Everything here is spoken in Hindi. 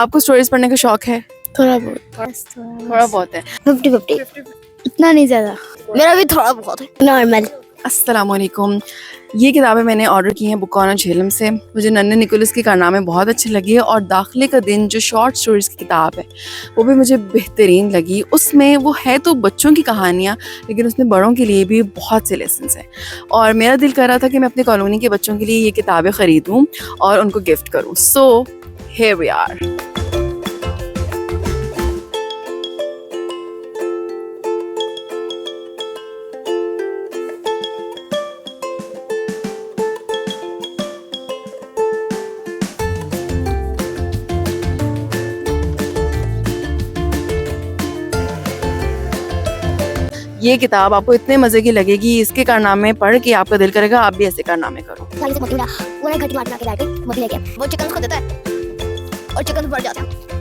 आपको स्टोरीज पढ़ने का शौक है? थोड़ा बहुत थोड़ा बहुत है। 50-50 इतना नहीं ज्यादा मेरा भी थोड़ा बहुत है नॉर्मल। अस्सलामुअलैकुम। ये किताबें मैंने ऑर्डर की हैं बुक-ऑन झेलम से। मुझे नन्हे निकोलस की कारनामे बहुत अच्छी लगी है और दाखिले का दिन जो शॉर्ट स्टोरीज़ की किताब है वो भी मुझे बेहतरीन लगी। उसमें वो है तो बच्चों की कहानियाँ लेकिन उसमें बड़ों के लिए भी बहुत से लेसन्स हैं और मेरा दिल कर रहा था कि मैं अपनी कॉलोनी के बच्चों के लिए ये किताबें ख़रीदूँ और उनको गिफ्ट करूँ। So here we are. ये किताब आपको इतने मज़े की लगेगी, इसके कारनामे पढ़ के आपका दिल करेगा आप भी ऐसे कारनामे करो। वो चिकन को देता है और चिकन बढ़ जाता है।